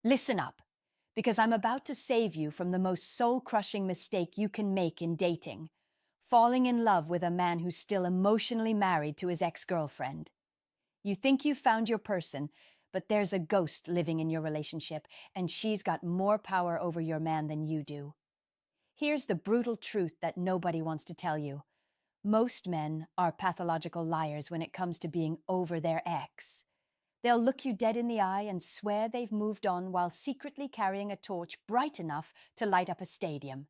Listen up, because I'm about to save you from the most soul-crushing mistake you can make in dating: falling in love with a man who's still emotionally married to his ex-girlfriend. You think you've found your person, but there's a ghost living in your relationship, and she's got more power over your man than you do. Here's the brutal truth that nobody wants to tell you. Most men are pathological liars when it comes to being over their ex. They'll look you dead in the eye and swear they've moved on while secretly carrying a torch bright enough to light up a stadium.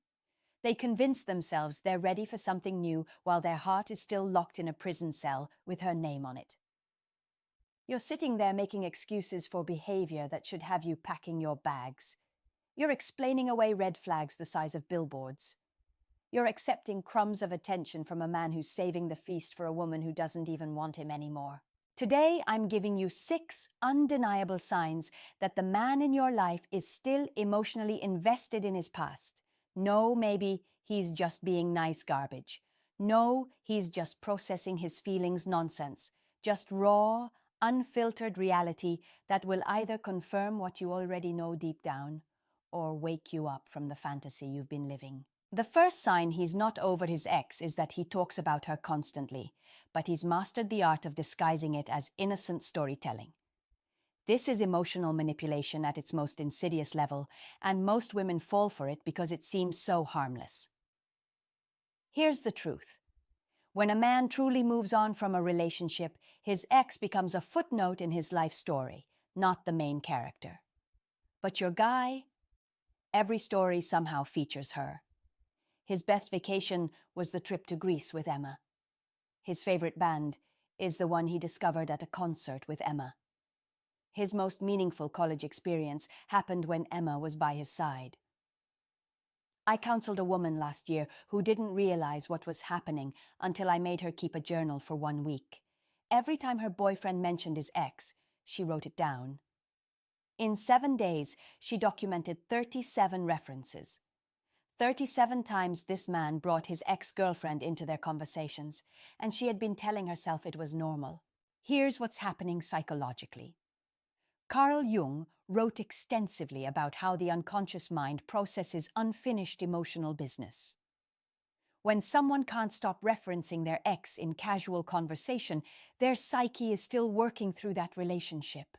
They convince themselves they're ready for something new while their heart is still locked in a prison cell with her name on it. You're sitting there making excuses for behavior that should have you packing your bags. You're explaining away red flags the size of billboards. You're accepting crumbs of attention from a man who's saving the feast for a woman who doesn't even want him anymore. Today, I'm giving you 6 undeniable signs that the man in your life is still emotionally invested in his past. No, maybe he's just being nice garbage. No, he's just processing his feelings nonsense. Just raw, unfiltered reality that will either confirm what you already know deep down or wake you up from the fantasy you've been living. The first sign he's not over his ex is that he talks about her constantly, but he's mastered the art of disguising it as innocent storytelling. This is emotional manipulation at its most insidious level, and most women fall for it because it seems so harmless. Here's the truth. When a man truly moves on from a relationship, his ex becomes a footnote in his life story, not the main character. But your guy, every story somehow features her. His best vacation was the trip to Greece with Emma. His favorite band is the one he discovered at a concert with Emma. His most meaningful college experience happened when Emma was by his side. I counseled a woman last year who didn't realize what was happening until I made her keep a journal for 1 week. Every time her boyfriend mentioned his ex, she wrote it down. In 7 days, she documented 37 references. 37 times this man brought his ex-girlfriend into their conversations, and she had been telling herself it was normal. Here's what's happening psychologically. Carl Jung wrote extensively about how the unconscious mind processes unfinished emotional business. When someone can't stop referencing their ex in casual conversation, their psyche is still working through that relationship.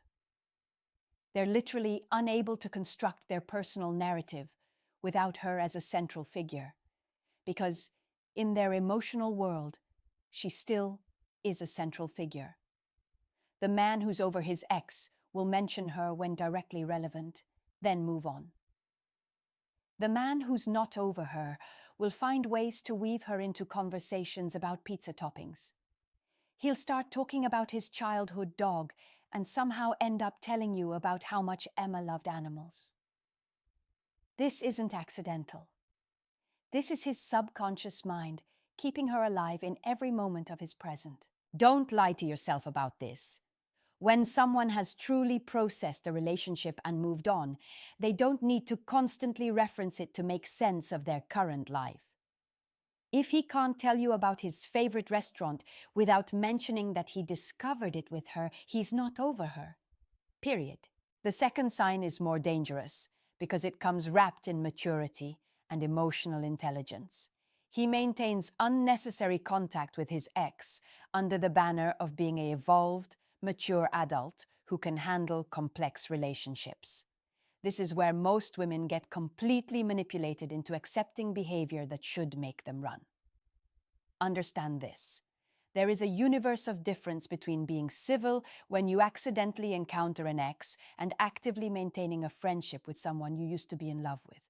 They're literally unable to construct their personal narrative without her as a central figure, because in their emotional world, she still is a central figure. The man who's over his ex will mention her when directly relevant, then move on. The man who's not over her will find ways to weave her into conversations about pizza toppings. He'll start talking about his childhood dog and somehow end up telling you about how much Emma loved animals. This isn't accidental. This is his subconscious mind, keeping her alive in every moment of his present. Don't lie to yourself about this. When someone has truly processed a relationship and moved on, they don't need to constantly reference it to make sense of their current life. If he can't tell you about his favorite restaurant without mentioning that he discovered it with her, he's not over her. Period. The second sign is more dangerous because it comes wrapped in maturity and emotional intelligence. He maintains unnecessary contact with his ex under the banner of being an evolved, mature adult who can handle complex relationships. This is where most women get completely manipulated into accepting behavior that should make them run. Understand this. There is a universe of difference between being civil when you accidentally encounter an ex and actively maintaining a friendship with someone you used to be in love with.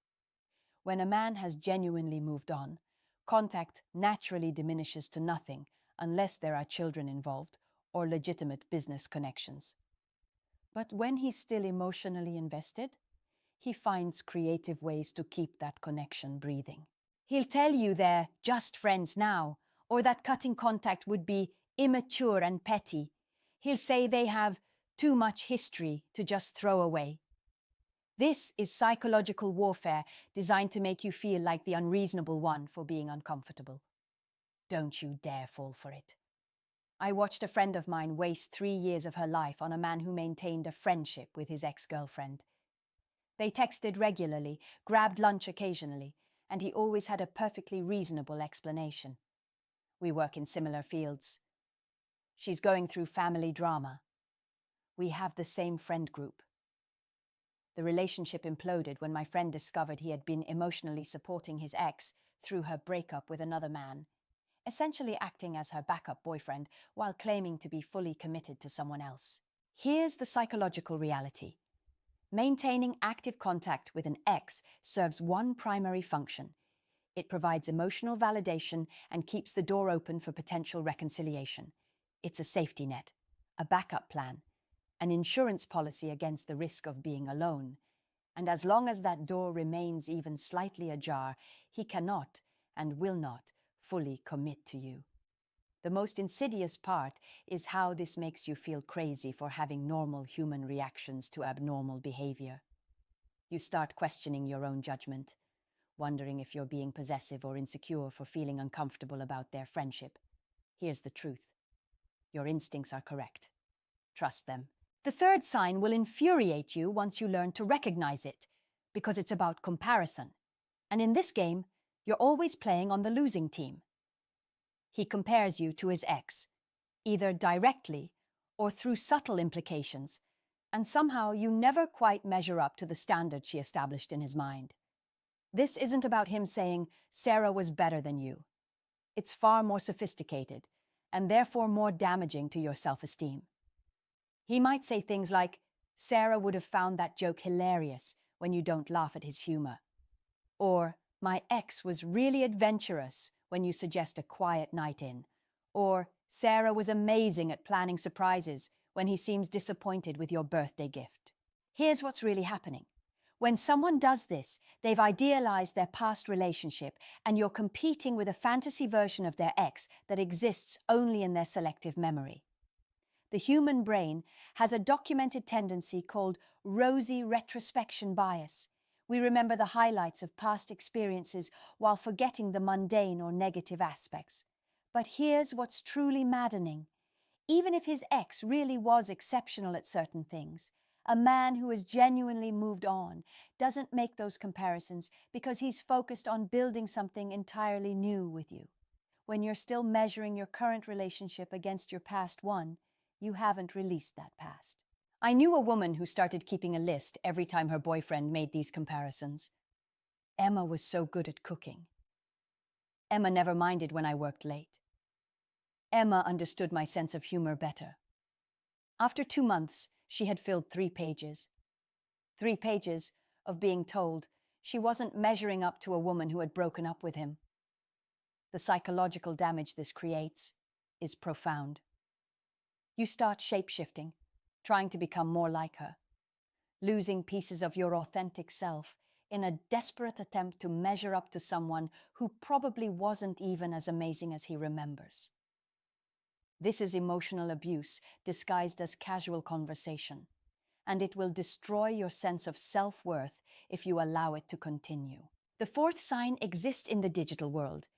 When a man has genuinely moved on, contact naturally diminishes to nothing unless there are children involved or legitimate business connections. But when he's still emotionally invested, he finds creative ways to keep that connection breathing. He'll tell you they're just friends now, or that cutting contact would be immature and petty. He'll say they have too much history to just throw away. This is psychological warfare designed to make you feel like the unreasonable one for being uncomfortable. Don't you dare fall for it. I watched a friend of mine waste 3 years of her life on a man who maintained a friendship with his ex-girlfriend. They texted regularly, grabbed lunch occasionally, and he always had a perfectly reasonable explanation. We work in similar fields. She's going through family drama. We have the same friend group. The relationship imploded when my friend discovered he had been emotionally supporting his ex through her breakup with another man, essentially acting as her backup boyfriend while claiming to be fully committed to someone else. Here's the psychological reality. Maintaining active contact with an ex serves one primary function. It provides emotional validation and keeps the door open for potential reconciliation. It's a safety net, a backup plan, an insurance policy against the risk of being alone. And as long as that door remains even slightly ajar, he cannot and will not fully commit to you. The most insidious part is how this makes you feel crazy for having normal human reactions to abnormal behavior. You start questioning your own judgment, wondering if you're being possessive or insecure for feeling uncomfortable about their friendship. Here's the truth. Your instincts are correct. Trust them. The third sign will infuriate you once you learn to recognize it, because it's about comparison. And in this game, you're always playing on the losing team. He compares you to his ex, either directly or through subtle implications, and somehow you never quite measure up to the standard she established in his mind. This isn't about him saying, Sarah was better than you. It's far more sophisticated, and therefore more damaging to your self-esteem. He might say things like, Sarah would have found that joke hilarious when you don't laugh at his humor. Or, my ex was really adventurous when you suggest a quiet night in. Or, Sarah was amazing at planning surprises when he seems disappointed with your birthday gift. Here's what's really happening. When someone does this, they've idealized their past relationship, and you're competing with a fantasy version of their ex that exists only in their selective memory. The human brain has a documented tendency called rosy retrospection bias. We remember the highlights of past experiences while forgetting the mundane or negative aspects. But here's what's truly maddening. Even if his ex really was exceptional at certain things, a man who has genuinely moved on doesn't make those comparisons because he's focused on building something entirely new with you. When you're still measuring your current relationship against your past one, you haven't released that past. I knew a woman who started keeping a list every time her boyfriend made these comparisons. Emma was so good at cooking. Emma never minded when I worked late. Emma understood my sense of humor better. After 2 months, she had filled 3 pages. 3 pages of being told she wasn't measuring up to a woman who had broken up with him. The psychological damage this creates is profound. You start shape-shifting, trying to become more like her, losing pieces of your authentic self in a desperate attempt to measure up to someone who probably wasn't even as amazing as he remembers. This is emotional abuse disguised as casual conversation, and it will destroy your sense of self-worth if you allow it to continue. The fourth sign exists in the digital world,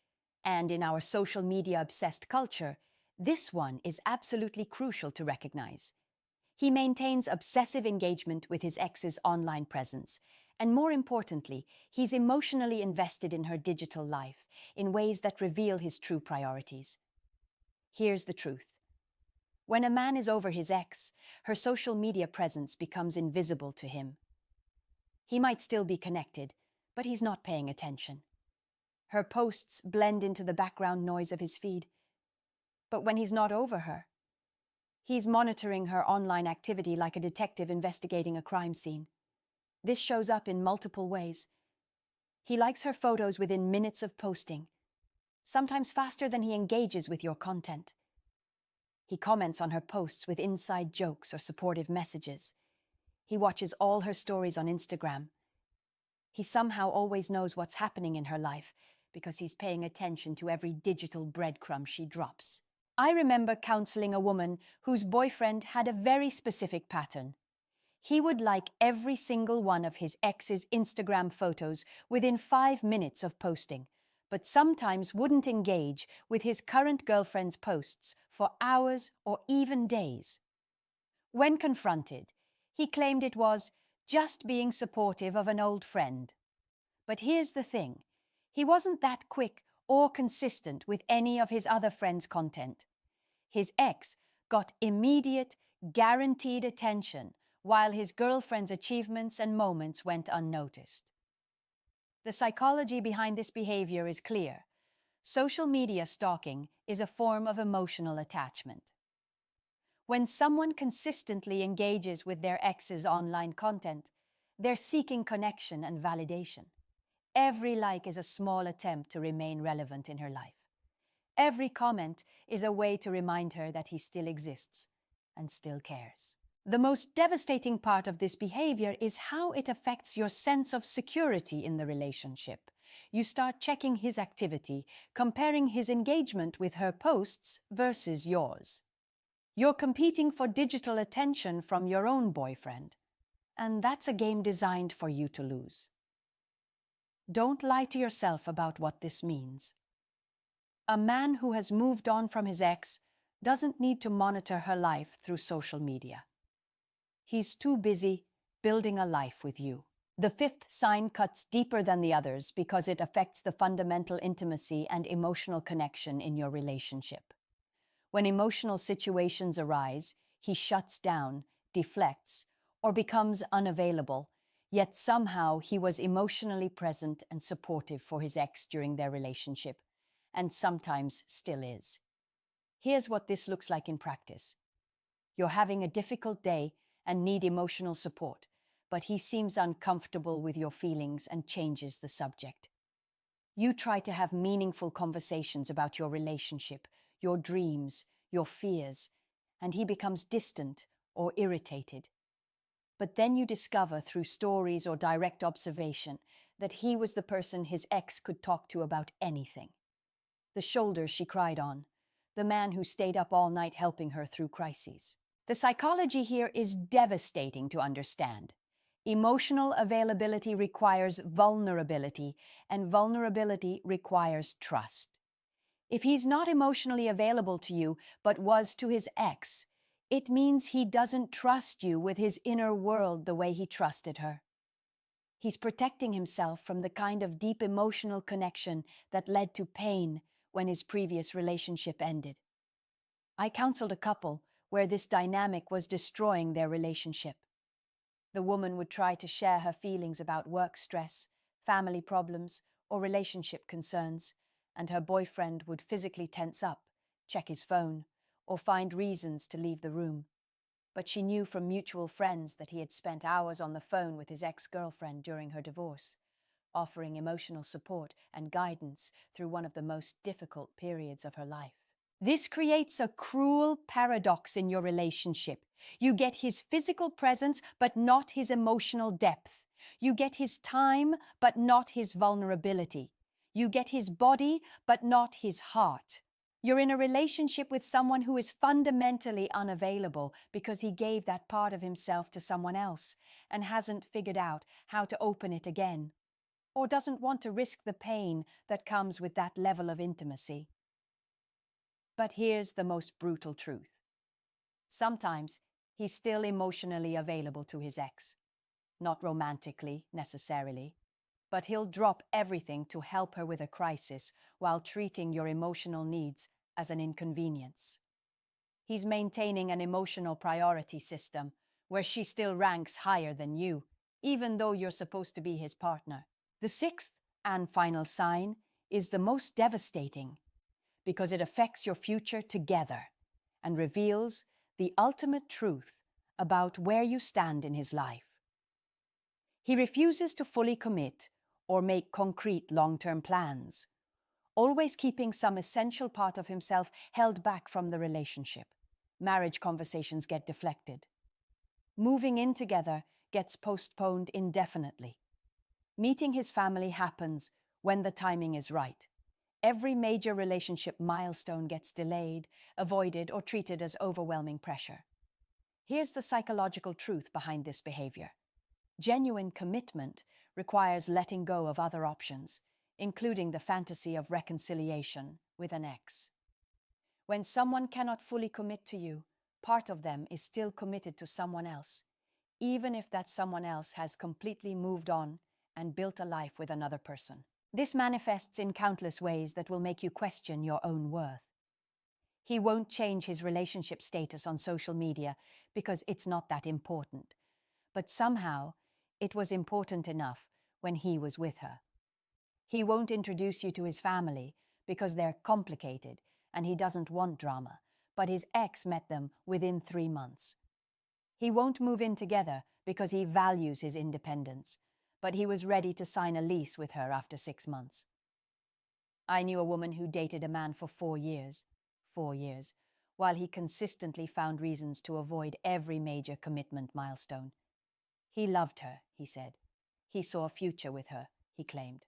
and in our social media-obsessed culture, this one is absolutely crucial to recognize. He maintains obsessive engagement with his ex's online presence, and more importantly, he's emotionally invested in her digital life in ways that reveal his true priorities. Here's the truth. When a man is over his ex, her social media presence becomes invisible to him. He might still be connected, but he's not paying attention. Her posts blend into the background noise of his feed. But when he's not over her, he's monitoring her online activity like a detective investigating a crime scene. This shows up in multiple ways. He likes her photos within minutes of posting, sometimes faster than he engages with your content. He comments on her posts with inside jokes or supportive messages. He watches all her stories on Instagram. He somehow always knows what's happening in her life because he's paying attention to every digital breadcrumb she drops. I remember counseling a woman whose boyfriend had a very specific pattern. He would like every single one of his ex's Instagram photos within 5 minutes of posting, but sometimes wouldn't engage with his current girlfriend's posts for hours or even days. When confronted, he claimed it was just being supportive of an old friend. But here's the thing. He wasn't that quick or consistent with any of his other friends' content. His ex got immediate, guaranteed attention, while his girlfriend's achievements and moments went unnoticed. The psychology behind this behavior is clear. Social media stalking is a form of emotional attachment. When someone consistently engages with their ex's online content, they're seeking connection and validation. Every like is a small attempt to remain relevant in her life. Every comment is a way to remind her that he still exists and still cares. The most devastating part of this behavior is how it affects your sense of security in the relationship. You start checking his activity, comparing his engagement with her posts versus yours. You're competing for digital attention from your own boyfriend, and that's a game designed for you to lose. Don't lie to yourself about what this means. A man who has moved on from his ex doesn't need to monitor her life through social media. He's too busy building a life with you. The fifth sign cuts deeper than the others because it affects the fundamental intimacy and emotional connection in your relationship. When emotional situations arise, he shuts down, deflects, or becomes unavailable, yet somehow he was emotionally present and supportive for his ex during their relationship, and sometimes still is. Here's what this looks like in practice. You're having a difficult day and need emotional support, but he seems uncomfortable with your feelings and changes the subject. You try to have meaningful conversations about your relationship, your dreams, your fears, and he becomes distant or irritated. But then you discover through stories or direct observation that he was the person his ex could talk to about anything. The shoulder she cried on, the man who stayed up all night helping her through crises. The psychology here is devastating to understand. Emotional availability requires vulnerability, and vulnerability requires trust. If he's not emotionally available to you, but was to his ex, it means he doesn't trust you with his inner world the way he trusted her. He's protecting himself from the kind of deep emotional connection that led to pain when his previous relationship ended. I counseled a couple where this dynamic was destroying their relationship. The woman would try to share her feelings about work stress, family problems, or relationship concerns, and her boyfriend would physically tense up, check his phone, or find reasons to leave the room. But she knew from mutual friends that he had spent hours on the phone with his ex-girlfriend during her divorce, offering emotional support and guidance through one of the most difficult periods of her life. This creates a cruel paradox in your relationship. You get his physical presence, but not his emotional depth. You get his time, but not his vulnerability. You get his body, but not his heart. You're in a relationship with someone who is fundamentally unavailable because he gave that part of himself to someone else and hasn't figured out how to open it again, or doesn't want to risk the pain that comes with that level of intimacy. But here's the most brutal truth. Sometimes he's still emotionally available to his ex. Not romantically, necessarily, but he'll drop everything to help her with a crisis while treating your emotional needs as an inconvenience. He's maintaining an emotional priority system where she still ranks higher than you, even though you're supposed to be his partner. The sixth and final sign is the most devastating, because it affects your future together and reveals the ultimate truth about where you stand in his life. He refuses to fully commit or make concrete long-term plans, always keeping some essential part of himself held back from the relationship. Marriage conversations get deflected. Moving in together gets postponed indefinitely. Meeting his family happens when the timing is right. Every major relationship milestone gets delayed, avoided, or treated as overwhelming pressure. Here's the psychological truth behind this behavior. Genuine commitment requires letting go of other options, including the fantasy of reconciliation with an ex. When someone cannot fully commit to you, part of them is still committed to someone else, even if that someone else has completely moved on and built a life with another person. This manifests in countless ways that will make you question your own worth. He won't change his relationship status on social media because it's not that important. But somehow, it was important enough when he was with her. He won't introduce you to his family because they're complicated and he doesn't want drama, but his ex met them within 3 months. He won't move in together because he values his independence, but he was ready to sign a lease with her after 6 months. I knew a woman who dated a man for 4 years, while he consistently found reasons to avoid every major commitment milestone. He loved her, he said. He saw a future with her, he claimed.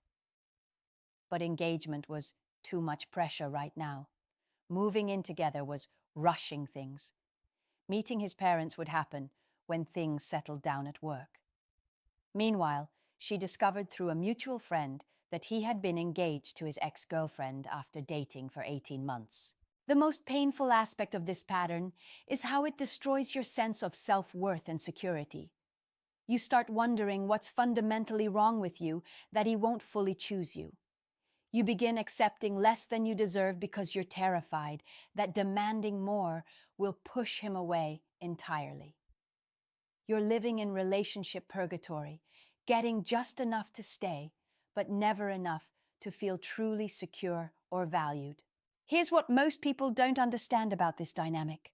But engagement was too much pressure right now. Moving in together was rushing things. Meeting his parents would happen when things settled down at work. Meanwhile, she discovered through a mutual friend that he had been engaged to his ex-girlfriend after dating for 18 months. The most painful aspect of this pattern is how it destroys your sense of self-worth and security. You start wondering what's fundamentally wrong with you that he won't fully choose you. You begin accepting less than you deserve because you're terrified that demanding more will push him away entirely. You're living in relationship purgatory, getting just enough to stay, but never enough to feel truly secure or valued. Here's what most people don't understand about this dynamic.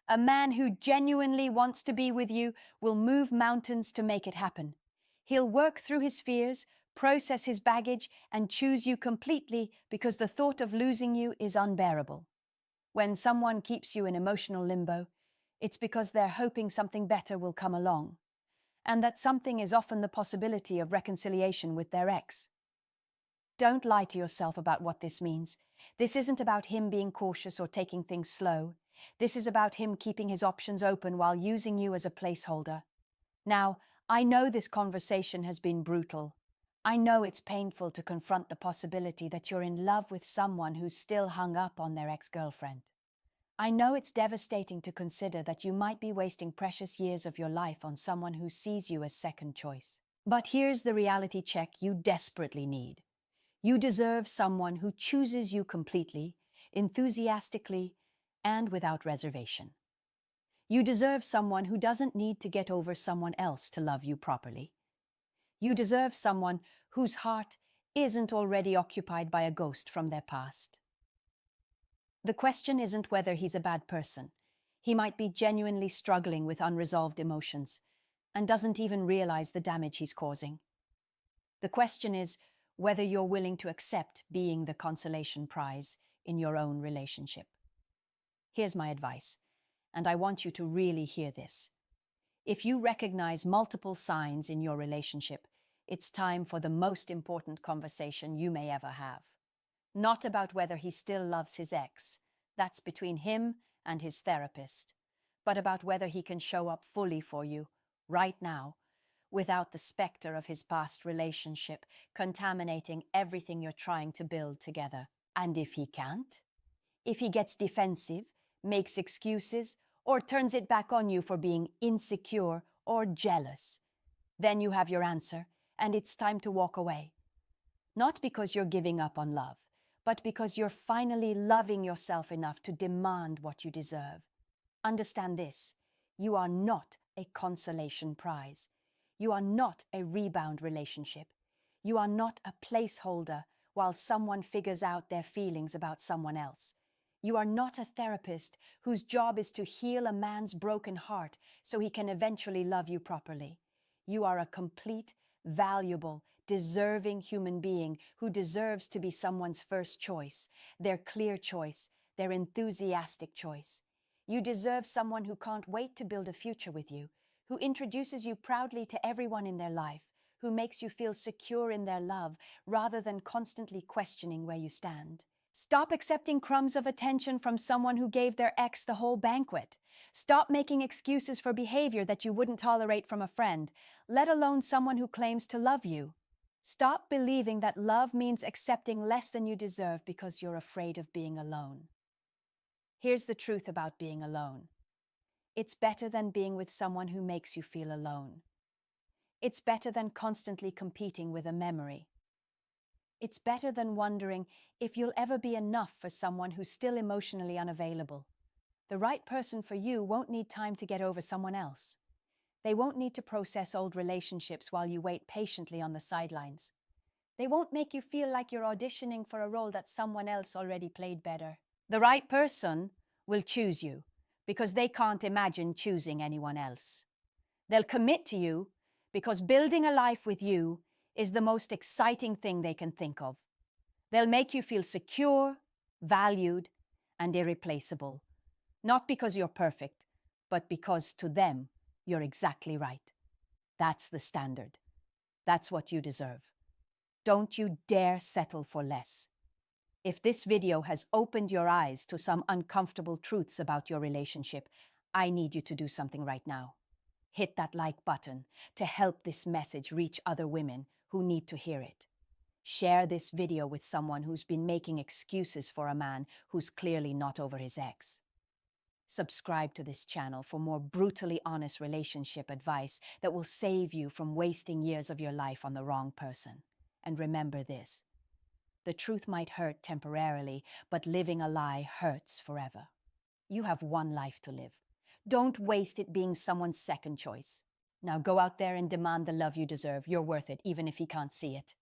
A man who genuinely wants to be with you will move mountains to make it happen. He'll work through his fears, process his baggage, and choose you completely because the thought of losing you is unbearable. When someone keeps you in emotional limbo, it's because they're hoping something better will come along, and that something is often the possibility of reconciliation with their ex. Don't lie to yourself about what this means. This isn't about him being cautious or taking things slow. This is about him keeping his options open while using you as a placeholder. Now, I know this conversation has been brutal. I know it's painful to confront the possibility that you're in love with someone who's still hung up on their ex-girlfriend. I know it's devastating to consider that you might be wasting precious years of your life on someone who sees you as second choice. But here's the reality check you desperately need. You deserve someone who chooses you completely, enthusiastically, and without reservation. You deserve someone who doesn't need to get over someone else to love you properly. You deserve someone whose heart isn't already occupied by a ghost from their past. The question isn't whether he's a bad person. He might be genuinely struggling with unresolved emotions and doesn't even realize the damage he's causing. The question is whether you're willing to accept being the consolation prize in your own relationship. Here's my advice, and I want you to really hear this. If you recognize multiple signs in your relationship, it's time for the most important conversation you may ever have. Not about whether he still loves his ex, that's between him and his therapist, but about whether he can show up fully for you, right now, without the specter of his past relationship contaminating everything you're trying to build together. And if he can't? If he gets defensive, makes excuses, or turns it back on you for being insecure or jealous, then you have your answer, and it's time to walk away. Not because you're giving up on love, but because you're finally loving yourself enough to demand what you deserve. Understand this: you are not a consolation prize. You are not a rebound relationship. You are not a placeholder while someone figures out their feelings about someone else. You are not a therapist whose job is to heal a man's broken heart so he can eventually love you properly. You are a complete, valuable, deserving human being who deserves to be someone's first choice, their clear choice, their enthusiastic choice. You deserve someone who can't wait to build a future with you, who introduces you proudly to everyone in their life, who makes you feel secure in their love rather than constantly questioning where you stand. Stop accepting crumbs of attention from someone who gave their ex the whole banquet. Stop making excuses for behavior that you wouldn't tolerate from a friend, let alone someone who claims to love you. Stop believing that love means accepting less than you deserve because you're afraid of being alone. Here's the truth about being alone. It's better than being with someone who makes you feel alone. It's better than constantly competing with a memory. It's better than wondering if you'll ever be enough for someone who's still emotionally unavailable. The right person for you won't need time to get over someone else. They won't need to process old relationships while you wait patiently on the sidelines. They won't make you feel like you're auditioning for a role that someone else already played better. The right person will choose you because they can't imagine choosing anyone else. They'll commit to you because building a life with you is the most exciting thing they can think of. They'll make you feel secure, valued, and irreplaceable. Not because you're perfect, but because to them, you're exactly right. That's the standard. That's what you deserve. Don't you dare settle for less. If this video has opened your eyes to some uncomfortable truths about your relationship, I need you to do something right now. Hit that like button to help this message reach other women who need to hear it. Share this video with someone who's been making excuses for a man who's clearly not over his ex. Subscribe to this channel for more brutally honest relationship advice that will save you from wasting years of your life on the wrong person. And remember this: the truth might hurt temporarily, but living a lie hurts forever. You have one life to live. Don't waste it being someone's second choice. Now go out there and demand the love you deserve. You're worth it, even if he can't see it.